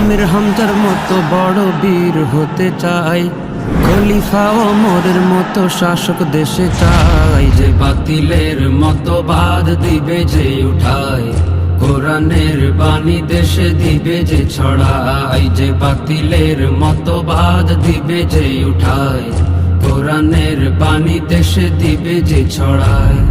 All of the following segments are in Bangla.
আমির হামজার মতো বড় বীর হতে চাই, খলিফা ওমরের মতো শাসক দেশে চাই। যে বাতিলের মতবাদ দিবে যে উঠায়, কোরআনের বাণী দেশে দিবে যে ছড়াই। যে বাতিলের মতবাদ দিবে যে উঠায়, কোরআনের বাণী দেশে দিবে যে ছড়ায়।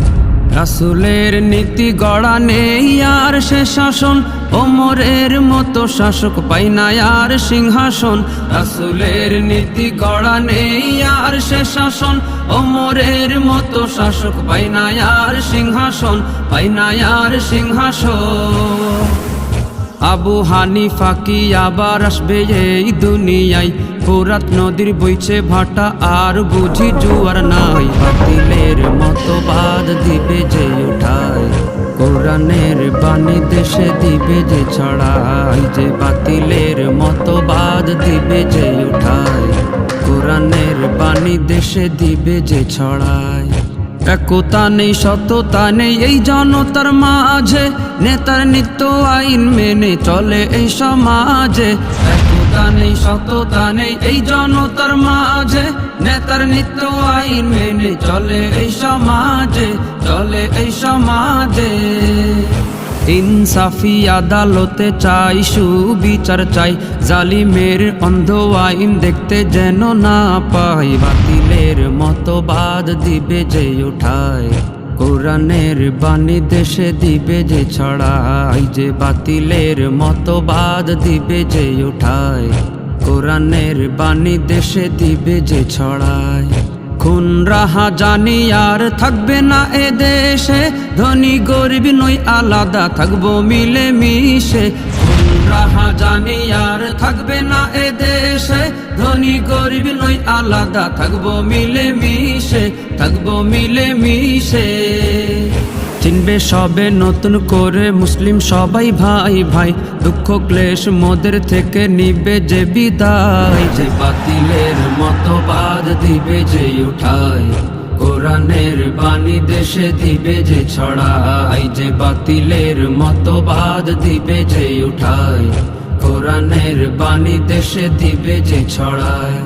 রাসূলের নীতি গড়া নেই আর সে শাসন, ওমরের মতো শাসক পাই না আর সিংহাসন। রাসূলের নীতি গড়া নেই আর সে শাসন, ওমরের মতো শাসক পাই না আর সিংহাসন, পাই না আর সিংহাসন। আবু হানিফা কি আবার আসবে এই দুনিয়ায়? ফোরাত নদীর বইছে ভাটা আর বুঝি জুয়ার নাই। বাতিলের মতবাদ দিবে যে উঠায়, কোরআনের বাণী দেশে দিবে যে ছড়াই। যে বাতিলের মতবাদ দিবে যে উঠায়, কোরআনের বাণী দেশে দিবে যে ছড়ায়। একতা নেই সততা নেই এই জনতার মাঝে, নেতার নিত্য আইন মেনে চলে এই সমাজে। একতা নেই সততা নেই এই জনতার মাঝে, নেতার নিত্য আইন মেনে চলে এই সমাজে, চলে এই সমাজে। ইনসাফি আদালতে চাই, সুবিচার চাই, জালিমের অন্ধ আইন দেখতে যেন না পাই। বাতিলের মতবাদ দিবে যে উঠায়, কোরআনের বাণী দেশে দিবে যে ছড়াই। যে বাতিলের মতবাদ দিবে যে উঠায়, কোরআনের বাণী দেশে দিবে যে ছড়ায়। খুন রাহা জানি আর থাকবে না এ দেশে, ধনী গরিব নই আলাদা থাকবো মিলে মিশে। খুন রাহা জানি আর থাকবে না এ দেশে, ধনী গরিব নই আলাদা থাকবো মিলে মিশে, থাকবো মিলে মিশে। চিনবে সবে নতুন করে মুসলিম সবাই ভাই ভাই, দুঃখ ক্লেশ মোদের থেকে নিবে যে বিদায়। যে বাতিলের মতবাদ দিবে যে উঠায়, কোরআনের বাণী দেশে দিবে যে ছড়াই। যে বাতিলের মতবাদ দিবে যে উঠায়, কোরআনের বাণী দেশে দিবে যে ছড়ায়।